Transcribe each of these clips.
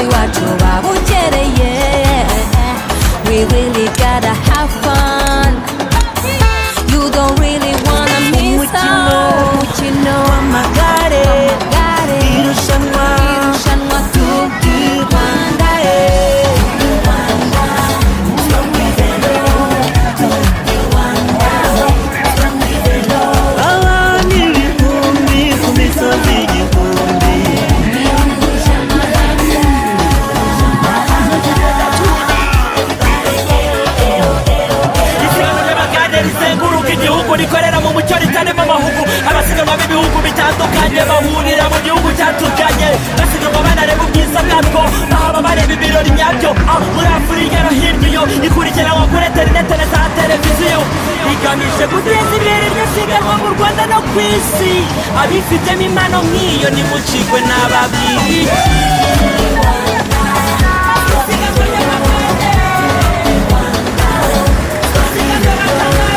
biwacu babukereye. We really gotta have fun. You don't really wanna miss out. Umukino w'amagare, irushanwa Tour du Rwanda. Abantu ibihumbi ku misozi igihumbi. Isiganwa ry'amagare rizenguruka igihugu rikorera mu mucyo ritarimo amahugu. Abasiganwa b'ibihugu bitandukanye bahurira mu gihugu cyatuganye, basiganwa banareba ubwiza bwabwo, bahaba bareba ibirori nyabyo. Muri Afurika no hirya iyo ikurikiranwa kuri interinete na za televiziyo, igamije guteza imbere iryo siganwa mu Rwanda no ku isi. Abifitemo impano nk'iyo nimucikwe n'ababwiriye.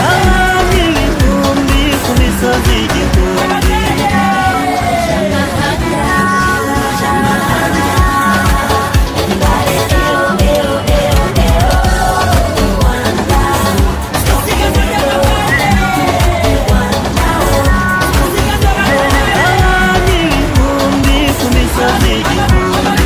Abantu ibihumbi ku misozi igihumbi. Abantu ibihumbi ku misozi igihumbi.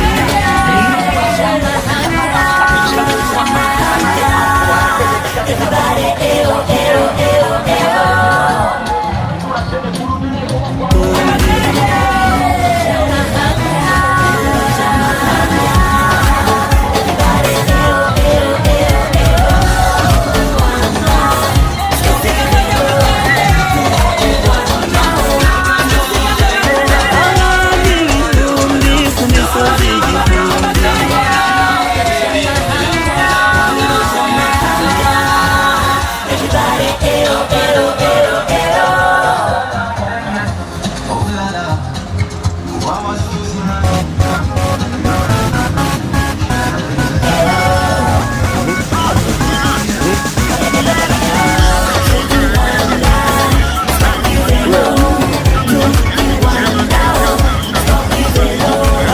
Abantu ibihumbi ku misozi igihumbi.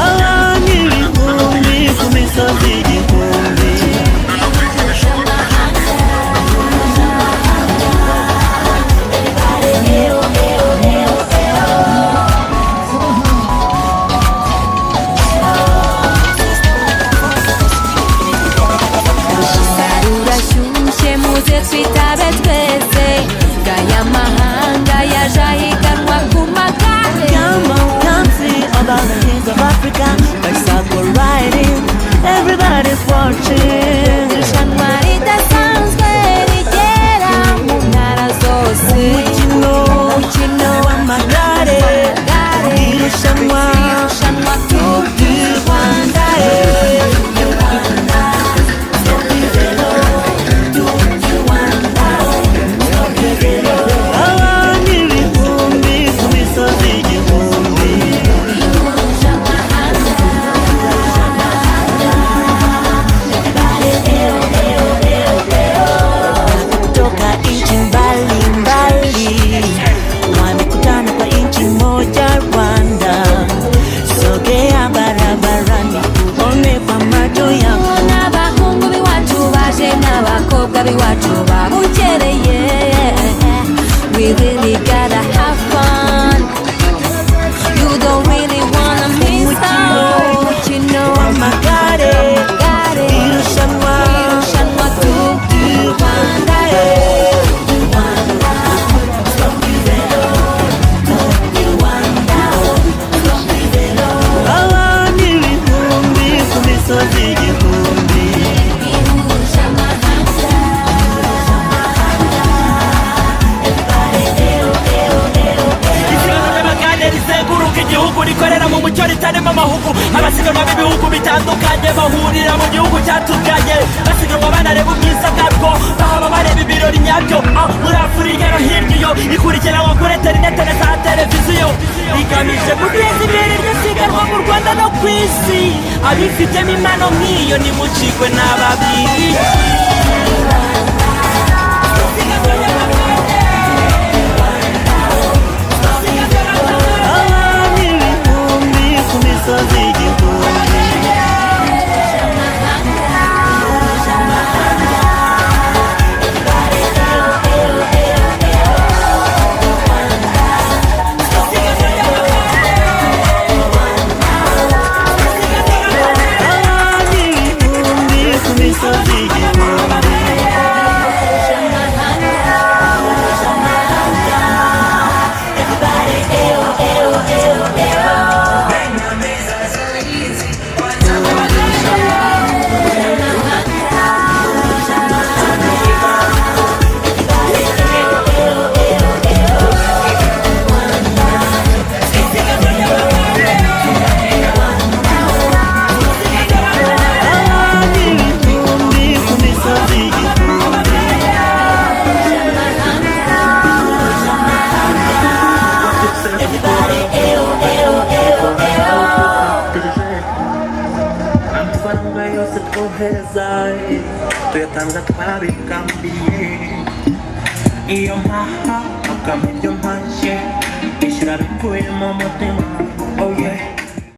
Abantu ibihumbi ku misozi igihumbi. Rurashyushye muze twitabe twese, gaya mahanga yaje ahiganwa ku magare. Come on, come see all the kings of Africa. Bicycle riding, everybody's watching. Irushanwa ridasanzwe rigera mu ntara zose. Umukino w'amagare, irushanwa Tour du Rwanda. abantu ibihumbi ku misozi igihumbi. Kutoka nchi mbalimbali wamekutana kwa nchi moja Rwanda. Sogea barabarani uone kwa macho yako. N'abahungu b'iwacu baje n'abakobwa b'iwacu babukereye. We really gotta have fun. You don't really wanna miss out. Umukino W'amagare, irushanwa Tour du Rwanda. abantu ibihumbi ku misozi igihumbi. Isiganwa ry'amagare rizenguruka igihugu rikorera mu mucyo ritarimo amahugu. Abasiganwa b'ibihugu bitandukanye bahurira mu gihugu cyatuganye, basiganwa banareba ubwiza bwabwo, bahaba bareba ibirori nyabyo. Muri Afurika no hirya iyo ikurikiranwa kuri interinete na za televiziyo, igamije guteza imbere iryo siganwa mu Rwanda no ku isi. Abifitemo impano nk'iyo nimucikwe n'ababwiriye. Abantu ibihumbi ku misozi igihumbi. heza tuyatanga twabigambiriye iyo mpaha akaba ibyo mpashye ishyira bikuye mu mutima